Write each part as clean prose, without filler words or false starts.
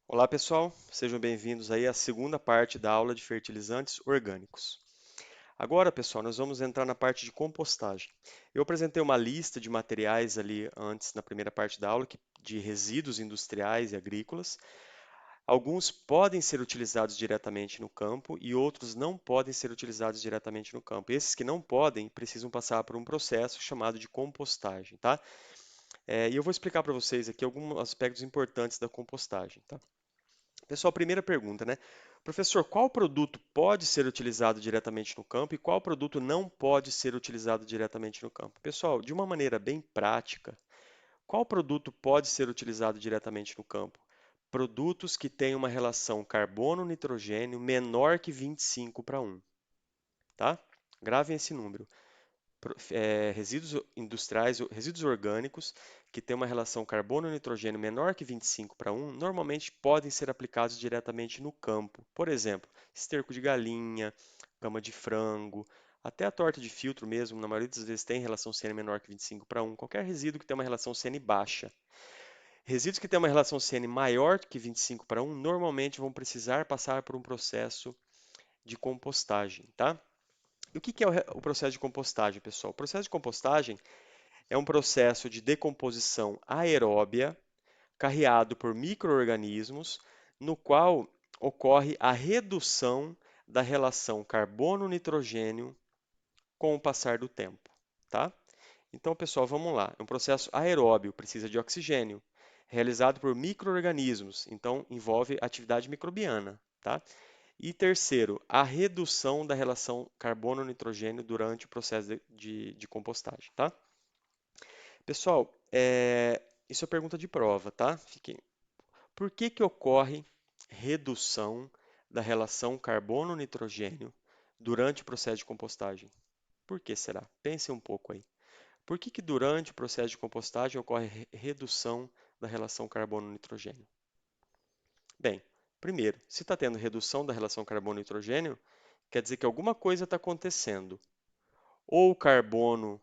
Olá pessoal, sejam bem-vindos aí à segunda parte da aula de fertilizantes orgânicos. Agora, pessoal, nós vamos entrar na parte de compostagem. Eu apresentei uma lista de materiais ali antes, na primeira parte da aula, de resíduos industriais e agrícolas. Alguns podem ser utilizados diretamente no campo e outros não podem ser utilizados diretamente no campo. Esses que não podem precisam passar por um processo chamado de compostagem, tá? E eu vou explicar para vocês aqui alguns aspectos importantes da compostagem, tá? Pessoal, primeira pergunta, né? Professor, qual produto pode ser utilizado diretamente no campo e qual produto não pode ser utilizado diretamente no campo? Pessoal, de uma maneira bem prática, qual produto pode ser utilizado diretamente no campo? Produtos que têm uma relação carbono-nitrogênio menor que 25 para 1, tá? Gravem esse número. Resíduos industriais, resíduos orgânicos que têm uma relação carbono-nitrogênio menor que 25 para 1, normalmente podem ser aplicados diretamente no campo. Por exemplo, esterco de galinha, cama de frango, até a torta de filtro mesmo, na maioria das vezes tem relação CN menor que 25 para 1. Qualquer resíduo que tem uma relação CN baixa. Resíduos que têm uma relação CN maior que 25 para 1 normalmente vão precisar passar por um processo de compostagem, tá? E o que é o processo de compostagem, pessoal? O processo de compostagem é um processo de decomposição aeróbia carreado por micro-organismos, no qual ocorre a redução da relação carbono-nitrogênio com o passar do tempo, tá? Então, pessoal, vamos lá. É um processo aeróbio, precisa de oxigênio, realizado por micro-organismos, então envolve atividade microbiana, tá? E terceiro, a redução da relação carbono-nitrogênio durante o processo de compostagem, tá? Pessoal, isso é pergunta de prova, tá? Por que ocorre redução da relação carbono-nitrogênio durante o processo de compostagem? Por que será? Pense um pouco aí. Por que durante o processo de compostagem ocorre redução da relação carbono-nitrogênio? Bem, primeiro, se está tendo redução da relação carbono-nitrogênio, quer dizer que alguma coisa está acontecendo. Ou o carbono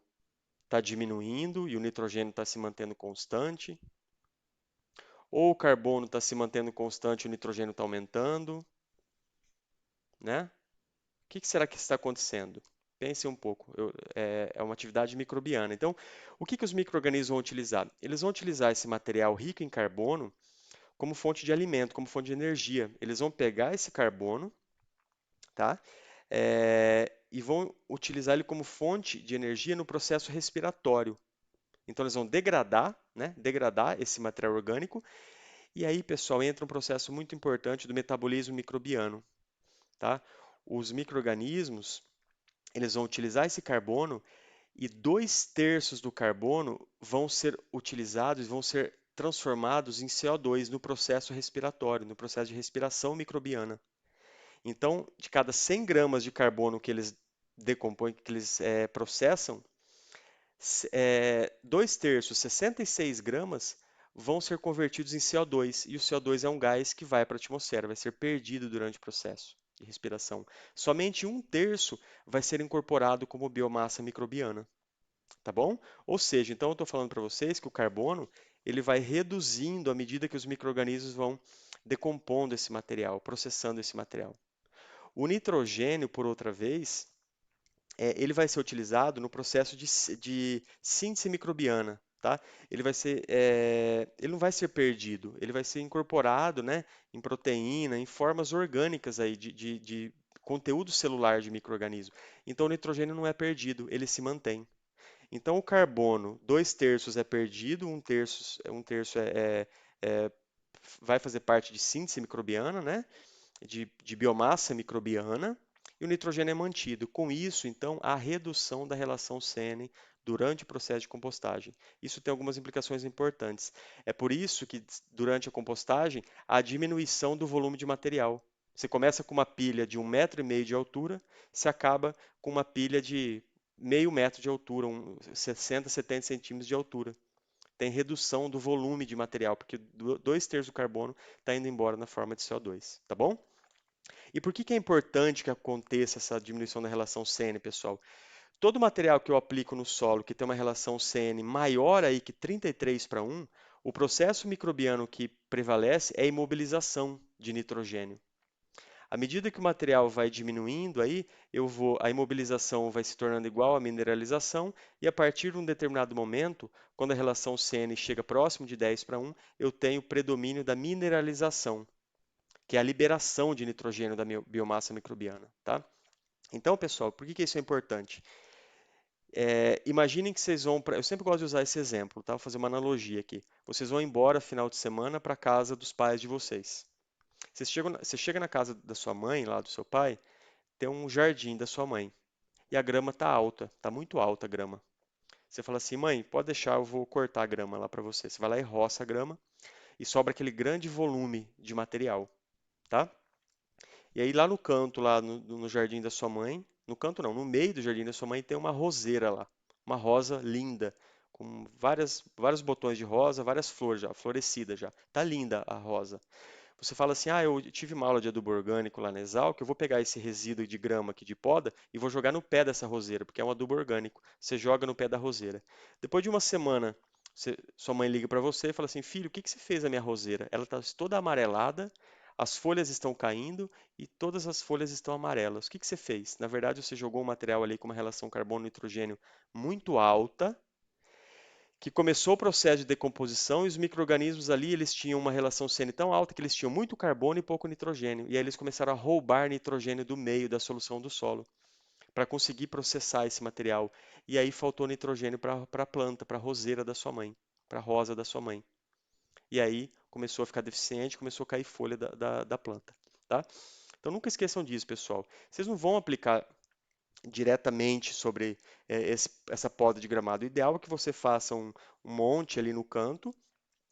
está diminuindo e o nitrogênio está se mantendo constante, ou o carbono está se mantendo constante e o nitrogênio está aumentando, né? O que será que está acontecendo? Pense um pouco, é uma atividade microbiana. Então, o que os micro-organismos vão utilizar? Eles vão utilizar esse material rico em carbono como fonte de alimento, como fonte de energia. Eles vão pegar esse carbono, tá? E vão utilizar ele como fonte de energia no processo respiratório. Então, eles vão degradar, né? Degradar esse material orgânico. E aí, pessoal, entra um processo muito importante do metabolismo microbiano, tá? Os micro-organismos, eles vão utilizar esse carbono e 2/3 do carbono vão ser utilizados, vão ser transformados em CO2 no processo respiratório, no processo de respiração microbiana. Então, de cada 100 gramas de carbono que eles decompõem, que eles processam, 2/3, 66 gramas, vão ser convertidos em CO2, e o CO2 é um gás que vai para a atmosfera, vai ser perdido durante o processo de respiração. Somente 1/3 vai ser incorporado como biomassa microbiana, tá bom? Ou seja, então eu estou falando para vocês que o carbono ele vai reduzindo à medida que os micro-organismos vão decompondo esse material, processando esse material. O nitrogênio, por outra vez, ele vai ser utilizado no processo de síntese microbiana, tá? Ele não vai ser perdido, ele vai ser incorporado, né, em proteína, em formas orgânicas aí de conteúdo celular de micro-organismo. Então o nitrogênio não é perdido, ele se mantém. Então o carbono, 2/3 é perdido, um terço vai fazer parte de síntese microbiana, né? De biomassa microbiana, e o nitrogênio é mantido. Com isso, então, há redução da relação CN durante o processo de compostagem. Isso tem algumas implicações importantes. É por isso que, durante a compostagem, há diminuição do volume de material. Você começa com uma pilha de 1,5 m de altura, se acaba com uma pilha de meio metro de altura, 60, 70 centímetros de altura. Tem redução do volume de material, porque 2/3 do carbono está indo embora na forma de CO2, tá bom? E por que é importante que aconteça essa diminuição da relação CN, pessoal? Todo material que eu aplico no solo que tem uma relação CN maior aí que 33 para 1, O processo microbiano que prevalece é a imobilização de nitrogênio. À medida que o material vai diminuindo, aí a imobilização vai se tornando igual à mineralização, e a partir de um determinado momento, quando a relação CN chega próximo de 10:1, eu tenho predomínio da mineralização, que é a liberação de nitrogênio da biomassa microbiana, tá? Então, pessoal, por que isso é importante? Imaginem que vocês vão eu sempre gosto de usar esse exemplo, tá? Vou fazer uma analogia aqui. Vocês vão embora final de semana para a casa dos pais de vocês. Você chega na casa da sua mãe, lá do seu pai, tem um jardim da sua mãe. E a grama tá alta, tá muito alta a grama. Você fala assim, mãe, pode deixar, eu vou cortar a grama lá para você. Você vai lá e roça a grama e sobra aquele grande volume de material, tá? E aí lá no canto, lá no jardim da sua mãe, no canto não, no meio do jardim da sua mãe tem uma roseira lá, uma rosa linda, com vários botões de rosa, várias flores já, florescida já. Tá linda a rosa. Você fala assim, ah, eu tive uma aula de adubo orgânico lá na Exalc, eu vou pegar esse resíduo de grama aqui de poda e vou jogar no pé dessa roseira, porque é um adubo orgânico. Você joga no pé da roseira. Depois de uma semana, sua mãe liga para você e fala assim, filho, o que que você fez na minha roseira? Ela está toda amarelada, as folhas estão caindo e todas as folhas estão amarelas. O que que você fez? Na verdade, você jogou um material ali com uma relação carbono-nitrogênio muito alta, que começou o processo de decomposição e os micro-organismos ali eles tinham uma relação CN tão alta que eles tinham muito carbono e pouco nitrogênio. E aí eles começaram a roubar nitrogênio do meio da solução do solo para conseguir processar esse material. E aí faltou nitrogênio para a planta, para a roseira da sua mãe, para a rosa da sua mãe. E aí começou a ficar deficiente, começou a cair folha da planta. Tá? Então nunca esqueçam disso, pessoal. Vocês não vão aplicar diretamente sobre essa poda de gramado. O ideal é que você faça um monte ali no canto,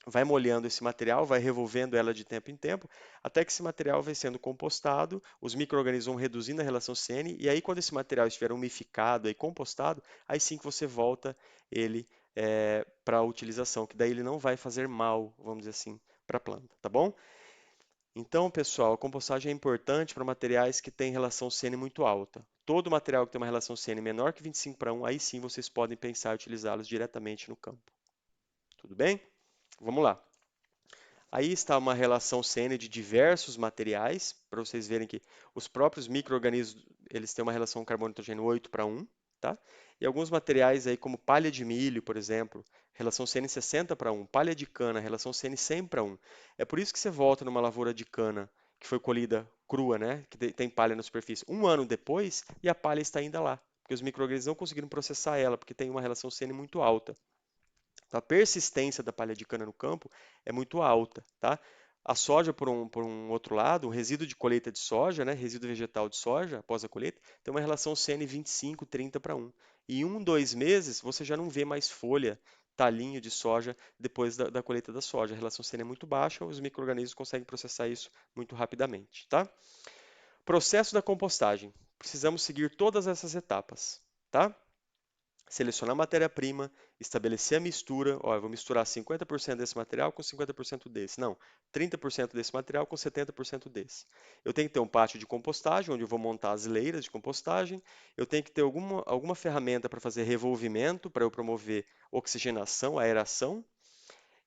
vai molhando esse material, vai revolvendo ela de tempo em tempo, até que esse material vai sendo compostado, os micro-organismos vão reduzindo a relação CN, e aí quando esse material estiver umificado e compostado, aí sim que você volta ele para a utilização, que daí ele não vai fazer mal, vamos dizer assim, para a planta, tá bom? Então, pessoal, a compostagem é importante para materiais que têm relação CN muito alta. Todo material que tem uma relação CN menor que 25:1, aí sim vocês podem pensar em utilizá-los diretamente no campo. Tudo bem? Vamos lá. Aí está uma relação CN de diversos materiais, para vocês verem que os próprios micro-organismos eles têm uma relação carbono-nitrogênio 8:1, tá? E alguns materiais aí como palha de milho, por exemplo, relação CN 60:1, palha de cana, relação CN 100:1. É por isso que você volta numa lavoura de cana que foi colhida crua, né? Que tem palha na superfície, um ano depois e a palha está ainda lá, porque os micro-organismos não conseguiram processar ela, porque tem uma relação CN muito alta. A persistência da palha de cana no campo é muito alta, tá? A soja, por um outro lado, o resíduo de colheita de soja, né, resíduo vegetal de soja após a colheita, tem uma relação CN 25, 30:1. E em 2 meses, você já não vê mais folha, talinho de soja depois da colheita da soja. A relação CN é muito baixa, os micro-organismos conseguem processar isso muito rapidamente, tá? Processo da compostagem. Precisamos seguir todas essas etapas, tá? Selecionar a matéria-prima, estabelecer a mistura. Ó, eu vou misturar 50% desse material com 50% desse. Não, 30% desse material com 70% desse. Eu tenho que ter um pátio de compostagem, onde eu vou montar as leiras de compostagem. Eu tenho que ter alguma ferramenta para fazer revolvimento, para eu promover oxigenação, aeração.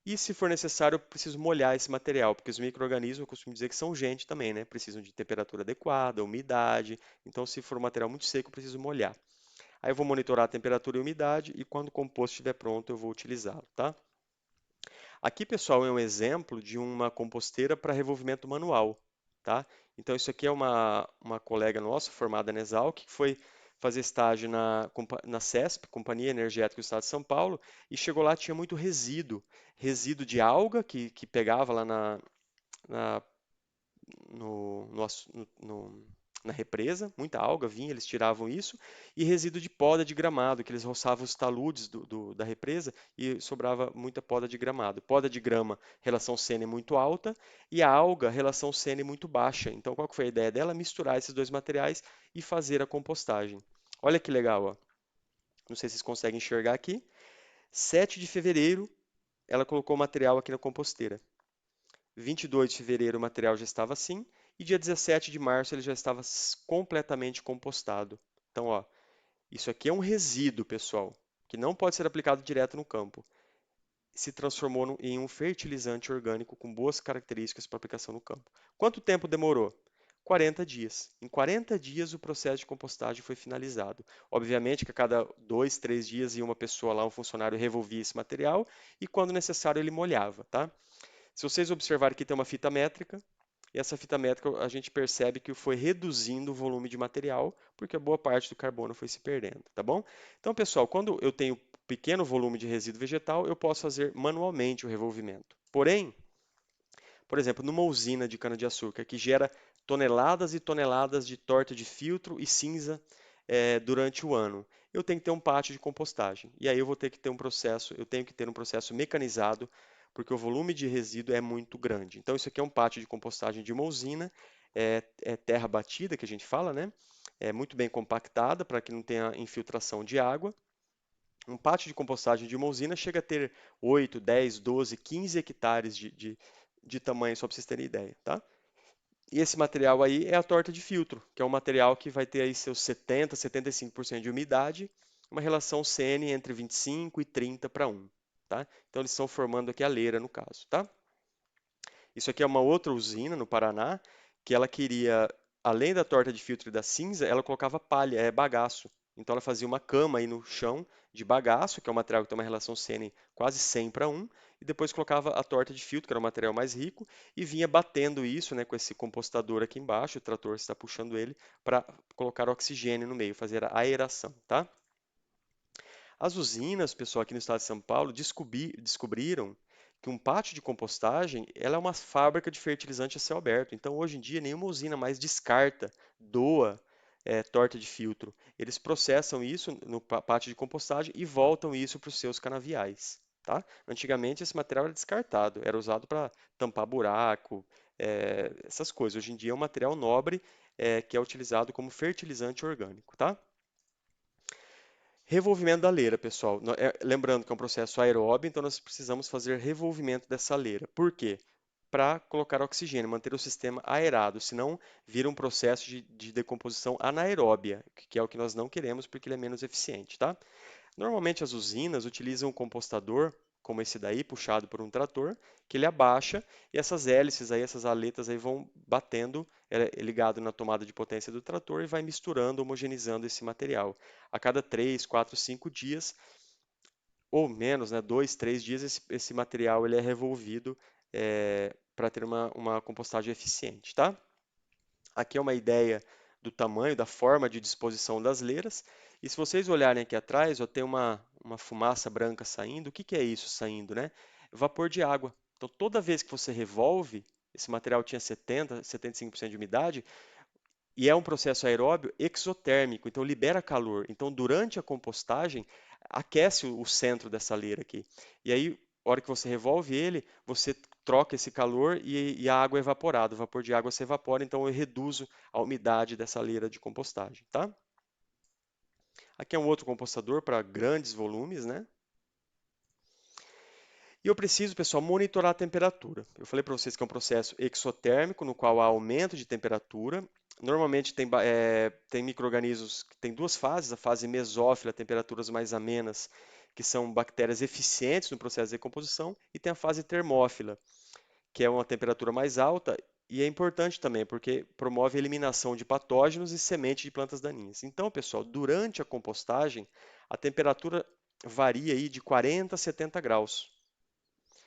E, se for necessário, eu preciso molhar esse material, porque os micro-organismos, eu costumo dizer que são gente também, né? Precisam de temperatura adequada, umidade. Então, se for um material muito seco, eu preciso molhar. Aí eu vou monitorar a temperatura e a umidade e quando o composto estiver pronto eu vou utilizá-lo, tá? Aqui, pessoal, é um exemplo de uma composteira para revolvimento manual, tá? Então isso aqui é uma colega nossa formada na Exalc que foi fazer estágio na CESP, Companhia Energética do Estado de São Paulo, e chegou lá, tinha muito resíduo de alga que pegava lá na no, no aç- no- na represa, muita alga vinha, eles tiravam isso, e resíduo de poda de gramado, que eles roçavam os taludes da represa e sobrava muita poda de gramado. Poda de grama, relação CN muito alta, e a alga, relação CN muito baixa. Então, qual que foi a ideia dela? Misturar esses dois materiais e fazer a compostagem. Olha que legal, ó. Não sei se vocês conseguem enxergar aqui. 7 de fevereiro, ela colocou o material aqui na composteira. 22 de fevereiro o material já estava assim, e dia 17 de março ele já estava completamente compostado. Então, ó, isso aqui é um resíduo, pessoal, que não pode ser aplicado direto no campo. se transformou em um fertilizante orgânico com boas características para aplicação no campo. Quanto tempo demorou? 40 dias. Em 40 dias o processo de compostagem foi finalizado. Obviamente que a cada 2, 3 dias ia uma pessoa lá, um funcionário, revolvia esse material e quando necessário ele molhava, tá? Se vocês observarem aqui tem uma fita métrica, e essa fita métrica a gente percebe que foi reduzindo o volume de material, porque a boa parte do carbono foi se perdendo, tá bom? Então, pessoal, quando eu tenho pequeno volume de resíduo vegetal, eu posso fazer manualmente o revolvimento. Porém, por exemplo, numa usina de cana-de-açúcar que gera toneladas e toneladas de torta de filtro e cinza durante o ano, eu tenho que ter um pátio de compostagem. E aí eu vou ter que ter um processo, eu tenho que ter um processo mecanizado, porque o volume de resíduo é muito grande. Então, isso aqui é um pátio de compostagem de uma usina, é terra batida, que a gente fala, né? É muito bem compactada para que não tenha infiltração de água. Um pátio de compostagem de uma usina chega a ter 8, 10, 12, 15 hectares de tamanho, só para vocês terem ideia, tá? E esse material aí é a torta de filtro, que é um material que vai ter aí seus 70, 75% de umidade, uma relação CN entre 25 e 30 para 1, tá? Então eles estão formando aqui a leira no caso, tá? Isso aqui é uma outra usina no Paraná, que ela queria, além da torta de filtro e da cinza, ela colocava palha, bagaço. Então ela fazia uma cama aí no chão de bagaço, que é um material que tem uma relação CN quase 100 para 1, e depois colocava a torta de filtro, que era um material mais rico, e vinha batendo isso, né, com esse compostador aqui embaixo, o trator está puxando ele, para colocar oxigênio no meio, fazer a aeração, tá? As usinas, pessoal, aqui no estado de São Paulo, descobriram que um pátio de compostagem, ela é uma fábrica de fertilizante a céu aberto. Então, hoje em dia, nenhuma usina mais descarta, doa torta de filtro. Eles processam isso no pátio de compostagem e voltam isso para os seus canaviais. Tá? Antigamente, esse material era descartado, era usado para tampar buraco, essas coisas. Hoje em dia, é um material nobre que é utilizado como fertilizante orgânico. Tá? Revolvimento da leira, pessoal. Lembrando que é um processo aeróbio, então nós precisamos fazer revolvimento dessa leira. Por quê? Para colocar oxigênio, manter o sistema aerado, senão vira um processo de decomposição anaeróbia, que é o que nós não queremos porque ele é menos eficiente, tá? Normalmente as usinas utilizam um compostador, como esse daí, puxado por um trator, que ele abaixa e essas hélices aí, essas aletas aí vão batendo, ligado na tomada de potência do trator e vai misturando, homogeneizando esse material. A cada 3, 4, 5 dias, ou menos, né, 2, 3 dias, esse material ele é revolvido para ter uma compostagem eficiente, tá? Aqui é uma ideia do tamanho, da forma de disposição das leiras. E se vocês olharem aqui atrás, ó, tem uma fumaça branca saindo. O que que é isso saindo, né? Vapor de água. Então, toda vez que você revolve, esse material tinha 70, 75% de umidade, e é um processo aeróbio exotérmico, então libera calor. Então, durante a compostagem, aquece o centro dessa leira aqui. E aí, a hora que você revolve ele, você troca esse calor e a água é evaporada. O vapor de água se evapora, então eu reduzo a umidade dessa leira de compostagem, tá? Aqui é um outro compostador para grandes volumes, né? E eu preciso, pessoal, monitorar a temperatura. Eu falei para vocês que é um processo exotérmico, no qual há aumento de temperatura. Normalmente tem micro-organismos que têm duas fases, a fase mesófila, temperaturas mais amenas, que são bactérias eficientes no processo de decomposição, e tem a fase termófila, que é uma temperatura mais alta, e é importante também, porque promove a eliminação de patógenos e semente de plantas daninhas. Então, pessoal, durante a compostagem, a temperatura varia aí de 40 a 70 graus.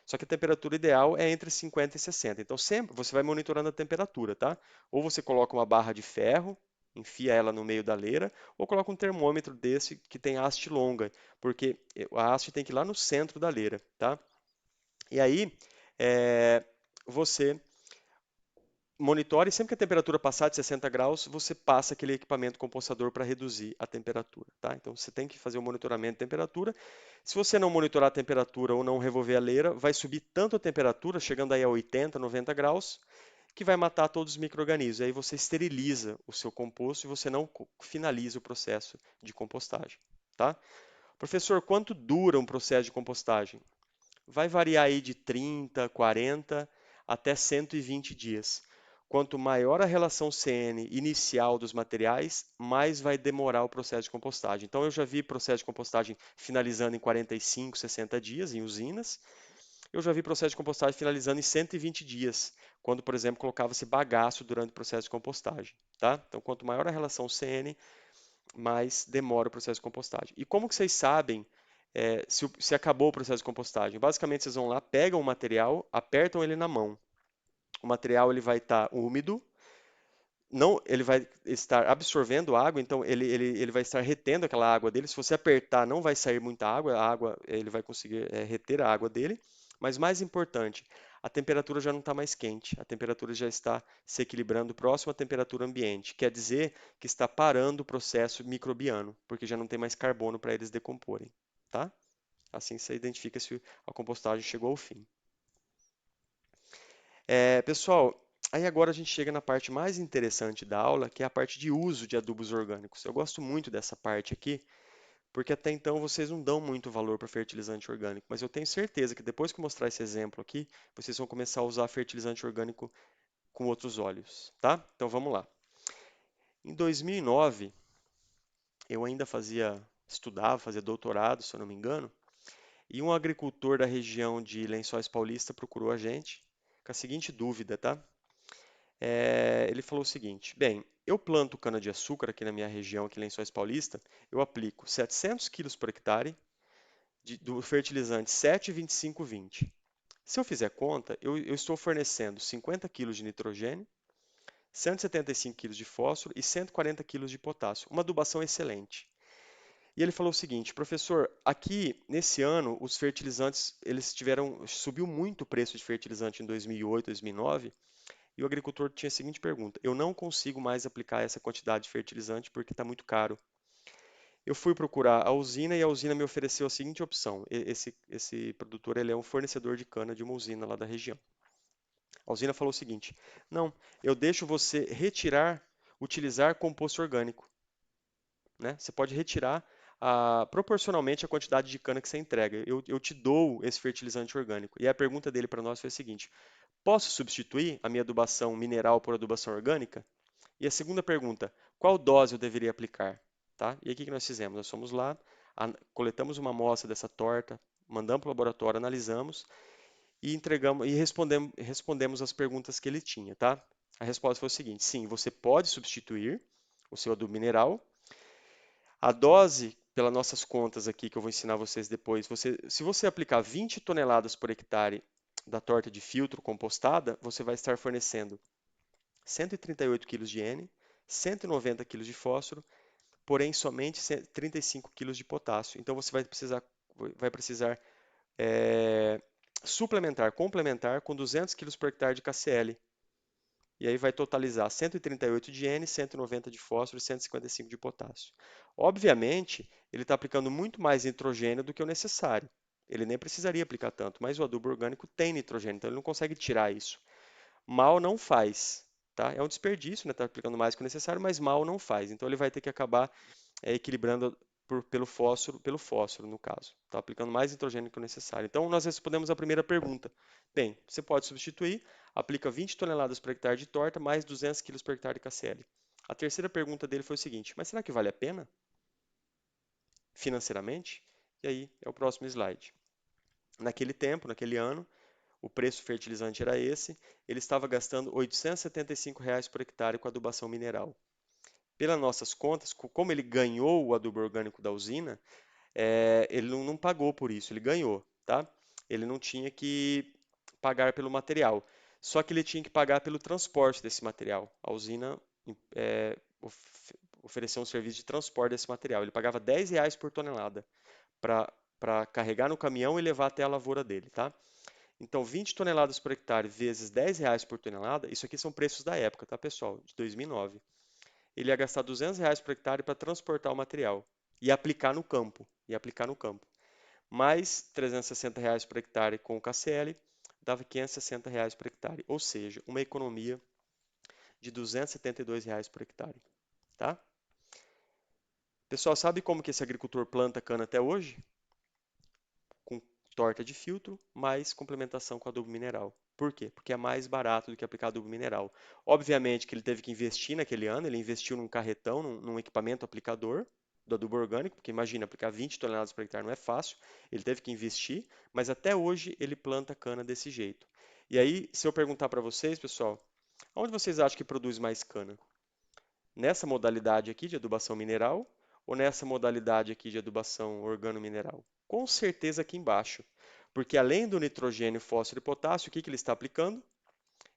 Só que a temperatura ideal é entre 50 e 60. Então, sempre você vai monitorando a temperatura, tá? Ou você coloca uma barra de ferro, enfia ela no meio da leira, ou coloca um termômetro desse que tem haste longa, porque a haste tem que ir lá no centro da leira, tá? E aí, você monitore, sempre que a temperatura passar de 60 graus, você passa aquele equipamento compostador para reduzir a temperatura, tá? Então você tem que fazer o monitoramento de temperatura. Se você não monitorar a temperatura ou não revolver a leira, vai subir tanto a temperatura, chegando aí a 80, 90 graus, que vai matar todos os micro-organismos. Aí você esteriliza o seu composto e você não finaliza o processo de compostagem, tá? Professor, quanto dura um processo de compostagem? Vai variar aí de 30, 40 até 120 dias. quanto maior a relação CN inicial dos materiais, mais vai demorar o processo de compostagem. Então, eu já vi processo de compostagem finalizando em 45, 60 dias em usinas. Eu já vi processo de compostagem finalizando em 120 dias, quando, por exemplo, colocava-se bagaço durante o processo de compostagem, tá? Então, quanto maior a relação CN, mais demora o processo de compostagem. E como que vocês sabem se acabou o processo de compostagem? Basicamente, vocês vão lá, pegam o material, apertam ele na mão. O material ele vai estar úmido, não, ele vai estar absorvendo água, então ele vai estar retendo aquela água dele. Se você apertar, não vai sair muita água, a água ele vai conseguir reter a água dele. Mas mais importante, a temperatura já não está mais quente, a temperatura já está se equilibrando próximo à temperatura ambiente. Quer dizer que está parando o processo microbiano, porque já não tem mais carbono para eles decomporem, tá? Assim você identifica se a compostagem chegou ao fim. Pessoal, aí agora a gente chega na parte mais interessante da aula, que é a parte de uso de adubos orgânicos. Eu gosto muito dessa parte aqui, porque até então vocês não dão muito valor para fertilizante orgânico, mas eu tenho certeza que depois que eu mostrar esse exemplo aqui, vocês vão começar a usar fertilizante orgânico com outros olhos, tá? Então vamos lá. Em 2009, eu ainda estudava, fazia doutorado, se eu não me engano, e um agricultor da região de Lençóis Paulista procurou a gente com a seguinte dúvida, tá? Ele falou o seguinte: bem, eu planto cana-de-açúcar aqui na minha região, aqui em Lençóis Paulista, eu aplico 700 quilos por hectare do fertilizante 7,25,20. Se eu fizer conta, eu estou fornecendo 50 quilos de nitrogênio, 175 quilos de fósforo e 140 quilos de potássio. Uma adubação excelente. E ele falou o seguinte, professor, aqui nesse ano os fertilizantes, subiu muito o preço de fertilizante em 2008, 2009, e o agricultor tinha a seguinte pergunta: eu não consigo mais aplicar essa quantidade de fertilizante porque está muito caro. Eu fui procurar a usina e a usina me ofereceu a seguinte opção: esse produtor ele é um fornecedor de cana de uma usina lá da região. A usina falou o seguinte: não, eu deixo você utilizar composto orgânico, né? Você pode retirar proporcionalmente a quantidade de cana que você entrega. Eu te dou esse fertilizante orgânico. E a pergunta dele para nós foi a seguinte: posso substituir a minha adubação mineral por adubação orgânica? E a segunda pergunta, qual dose eu deveria aplicar? Tá? E aí o que nós fizemos? Nós fomos lá, coletamos uma amostra dessa torta, mandamos para o laboratório, analisamos e entregamos e respondemos as perguntas que ele tinha, tá? A resposta foi o seguinte: sim, você pode substituir o seu adubo mineral. A dose, pelas nossas contas aqui, que eu vou ensinar vocês depois, se você aplicar 20 toneladas por hectare da torta de filtro compostada, você vai estar fornecendo 138 kg de N, 190 kg de fósforo, porém somente 35 kg de potássio. Então você vai precisar complementar com 200 kg por hectare de KCl. E aí vai totalizar 138 de N, 190 de fósforo e 155 de potássio. Obviamente, ele está aplicando muito mais nitrogênio do que o necessário. Ele nem precisaria aplicar tanto, mas o adubo orgânico tem nitrogênio, então ele não consegue tirar isso. Mal não faz, tá? É um desperdício, né? Tá aplicando mais do que o necessário, mas mal não faz. Então ele vai ter que acabar equilibrando pelo fósforo, no caso. Está aplicando mais nitrogênio que o necessário. Então nós respondemos a primeira pergunta. Bem, você pode substituir, aplica 20 toneladas por hectare de torta, mais 200 quilos por hectare de KCl. A terceira pergunta dele foi o seguinte: mas será que vale a pena financeiramente? E aí é o próximo slide. Naquele tempo, naquele ano, o preço do fertilizante era esse, ele estava gastando R$ 875 por hectare com adubação mineral. Pelas nossas contas, como ele ganhou o adubo orgânico da usina, ele não pagou por isso, ele ganhou, tá? Ele não tinha que pagar pelo material, só que ele tinha que pagar pelo transporte desse material. A usina ofereceu um serviço de transporte desse material. Ele pagava R$ 10 por tonelada para carregar no caminhão e levar até a lavoura dele, tá? Então, 20 toneladas por hectare vezes R$ 10 por tonelada, isso aqui são preços da época, tá, pessoal? De 2009. Ele ia gastar R$ 200 por hectare para transportar o material e aplicar no campo. Mais R$ 360 por hectare com o KCl, dava R$ 560 por hectare. Ou seja, uma economia de R$ 272 por hectare. Tá? Pessoal, sabe como que esse agricultor planta cana até hoje? Com torta de filtro, mais complementação com adubo mineral. Por quê? Porque é mais barato do que aplicar adubo mineral. Obviamente que ele teve que investir naquele ano, ele investiu num carretão, num equipamento aplicador do adubo orgânico, porque imagina, aplicar 20 toneladas por hectare não é fácil, ele teve que investir, mas até hoje ele planta cana desse jeito. E aí, se eu perguntar para vocês, pessoal, onde vocês acham que produz mais cana? Nessa modalidade aqui de adubação mineral ou nessa modalidade aqui de adubação organomineral? Com certeza aqui embaixo, porque além do nitrogênio, fósforo e potássio, o que que ele está aplicando?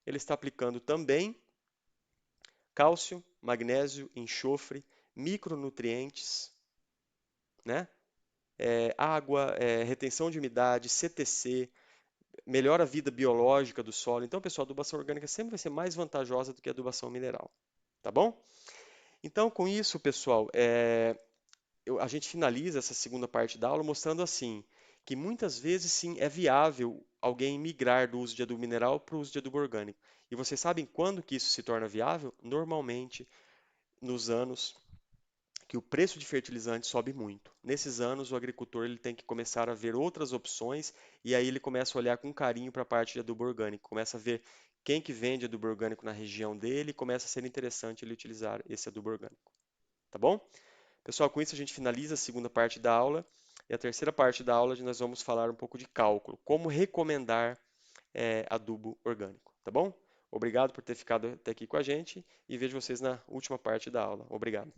Ele está aplicando também cálcio, magnésio, enxofre, micronutrientes, né? Água, retenção de umidade, CTC, melhora a vida biológica do solo. Então, pessoal, a adubação orgânica sempre vai ser mais vantajosa do que a adubação mineral, tá bom? Então, com isso, pessoal, a gente finaliza essa segunda parte da aula mostrando assim que muitas vezes sim é viável alguém migrar do uso de adubo mineral para o uso de adubo orgânico. E vocês sabem quando que isso se torna viável? Normalmente nos anos que o preço de fertilizante sobe muito. Nesses anos, o agricultor ele tem que começar a ver outras opções e aí ele começa a olhar com carinho para a parte de adubo orgânico, começa a ver quem que vende adubo orgânico na região dele e começa a ser interessante ele utilizar esse adubo orgânico. Tá bom? Pessoal, com isso a gente finaliza a segunda parte da aula e a terceira parte da aula nós vamos falar um pouco de cálculo, como recomendar adubo orgânico, tá bom? Obrigado por ter ficado até aqui com a gente e vejo vocês na última parte da aula. Obrigado.